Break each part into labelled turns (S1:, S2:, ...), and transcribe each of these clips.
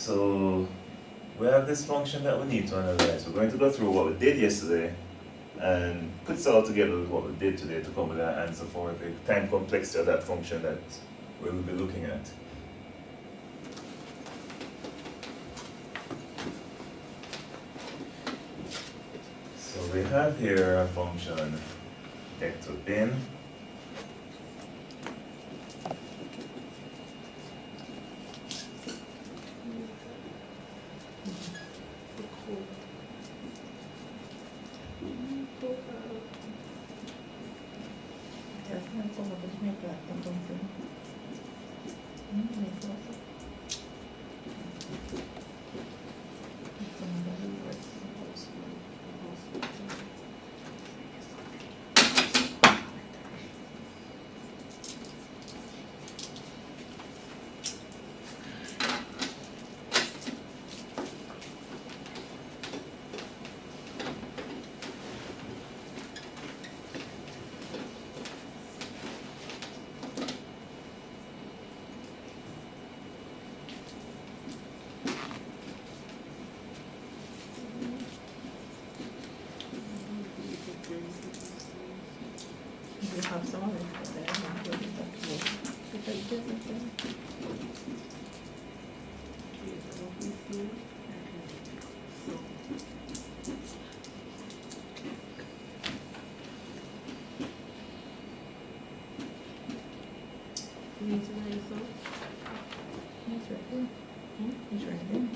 S1: So we have this function that we need to analyze. We're going to go through what we did yesterday and put it all together with what we did today to come with an answer for the time complexity of that function that we will be looking at. So we have here a function vector bin.
S2: You have some of it, but they're not really that because it doesn't It's right there.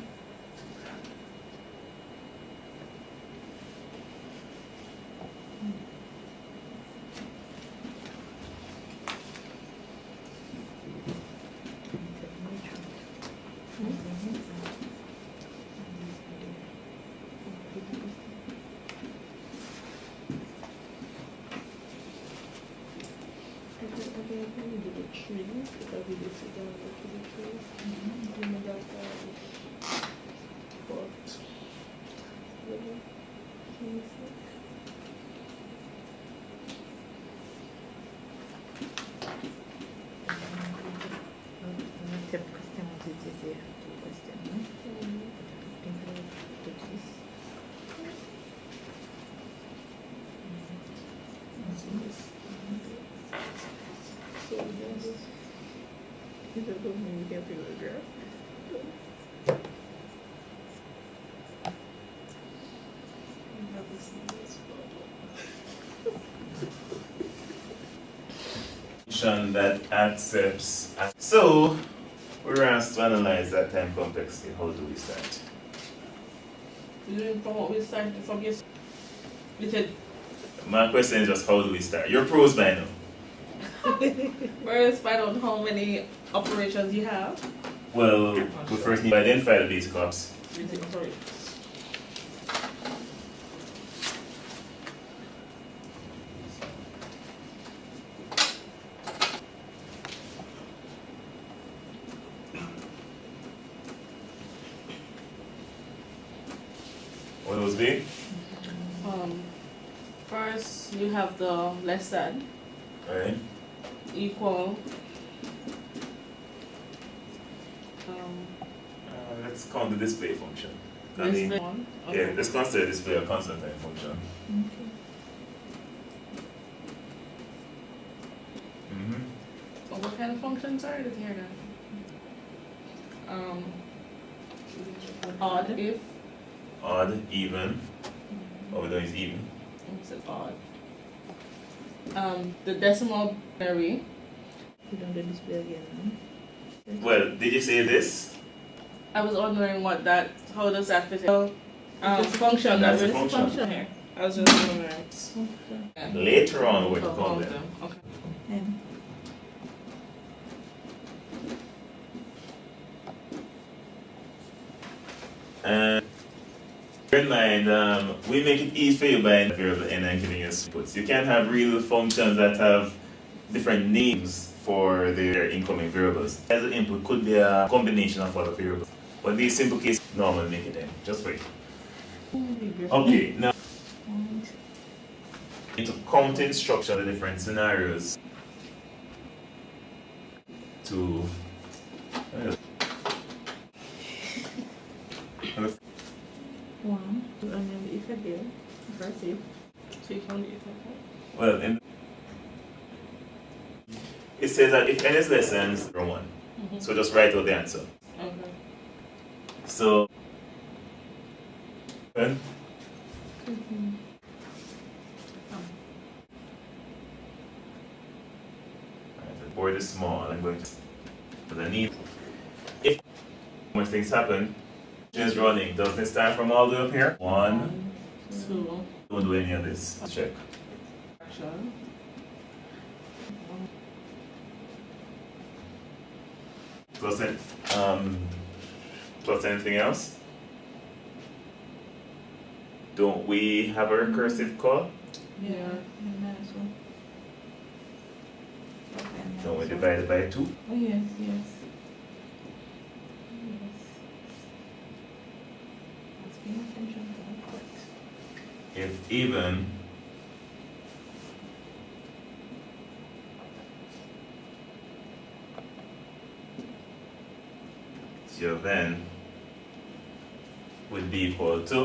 S1: That accepts. So we're asked to analyze that time complexity. How do we start?
S3: From what we started from yes. We said
S1: My question is just how do we start? You're pros by now.
S3: first find out how many operations you have.
S1: Well, we first need to identify the basic ops.
S3: Basic operations.
S1: What those be?
S3: First you have the less than,
S1: Alright.
S3: equal.
S1: Let's count the display function.
S3: Display one. Okay.
S1: Yeah, let's consider display a constant time function.
S2: Okay.
S3: Oh, what kind of functions are it here then? Odd if.
S1: Odd, even. What we're doing is even.
S3: What's it odd? The decimal binary.
S2: You don't do display again,
S1: Well, did you say this?
S3: I was wondering how does that fit in? Function.
S1: That's a
S3: There is
S1: function.
S3: here. I was just wondering. Yeah.
S1: Later on we're going to
S3: Count
S1: count them.
S3: them. Okay.
S2: no?
S1: And bear in mind, we make it easy for you by variable n and giving us inputs. You can have real functions that have different names for their incoming variables. As an input could be a combination of other variables. But these simple cases normally make it n, just for you. Okay, now into counting structure the different scenarios to
S2: 1, and then the effect there. Recursive.
S3: So you can do effect.
S1: Well, it says that if n is less than 1, so just write out the answer.
S3: Okay.
S1: So,
S2: Mhm.
S1: the board is small. I'm going to. But I need. If when things happen, is running. Doesn't it start from all the way up here? 1,
S3: 2.
S1: Don't do any of this. Check.
S3: Action.
S1: Plus, plus anything else? Don't we have a recursive call?
S3: Yeah.
S2: And that's one. Okay, and
S1: Don't we
S2: that's one.
S1: divide it by 2?
S2: Oh, yes, yes. Yes. Let's pay attention to that part.
S1: If even, so then would be equal to,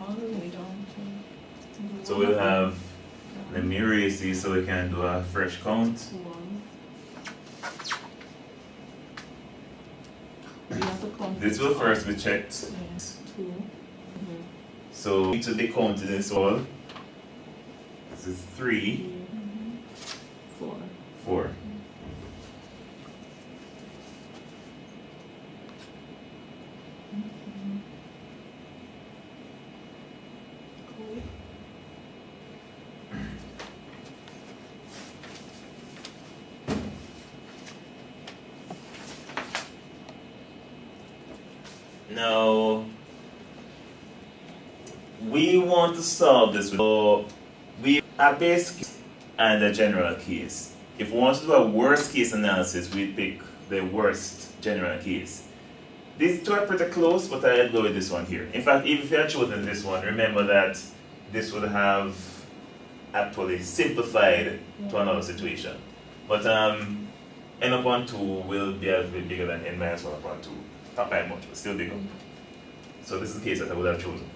S2: All the way down to.
S1: so we'll have, let me erase these so we can do a fresh count.
S3: 1. You have to count.
S1: This will first be checked.
S3: Yes. 2.
S1: So to the count in this all, this is 3,
S3: 4.
S1: 4.
S3: Cool.
S1: Now, we want to solve this with a base case and a general case. If we want to do a worst case analysis, we pick the worst general case. These two are pretty close, but I'll go with this one here. In fact, even if you had chosen this one, remember that this would have actually simplified to another situation. But n upon 2 will be a little bit bigger than n minus 1 upon 2. Not by much, but still bigger. So this is the case that I would have chosen.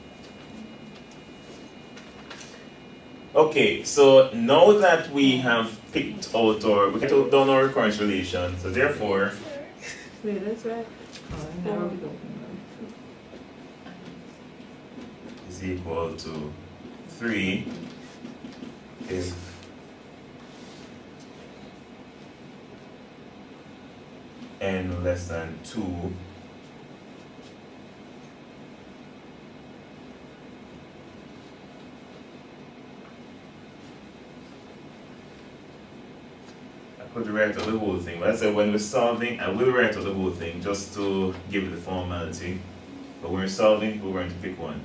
S1: Okay, so now that we have picked out we have done our recurrence relation, so therefore,
S2: Wait, that's right. Oh, now we go.
S1: is equal to 3 if n less than 2 I could write out the whole thing, but I said when we're solving, I will write out the whole thing just to give it the formality. But when we're solving, we're going to pick one.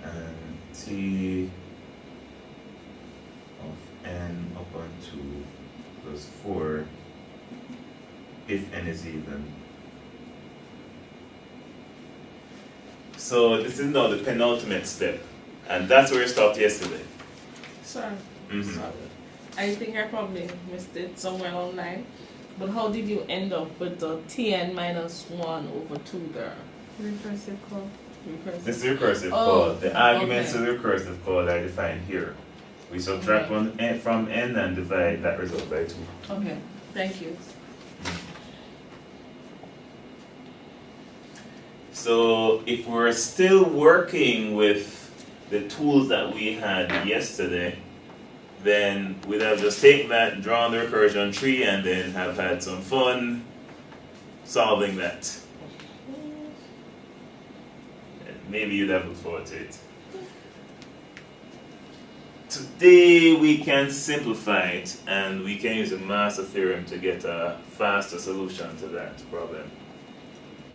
S1: And t of n upon 2 plus 4 if n is even. So this is now the penultimate step, and that's where we stopped yesterday.
S3: Sorry.
S1: Mhm.
S3: Sorry. I think I probably missed it somewhere along the line. But how did you end up with the Tn minus 1 over 2 there?
S2: Recursive call.
S3: Recursive.
S1: This is the recursive
S3: Oh,
S1: call. The arguments
S3: okay.
S1: of the recursive call are defined here. We subtract
S3: Okay.
S1: one n from n and divide that result by 2.
S3: Okay, thank you.
S1: So if we're still working with the tools that we had yesterday, then we'd have just taken that, drawn the recursion tree, and then have had some fun solving that. And maybe you'd have looked forward to it. Today we can simplify it, and we can use the master theorem to get a faster solution to that problem.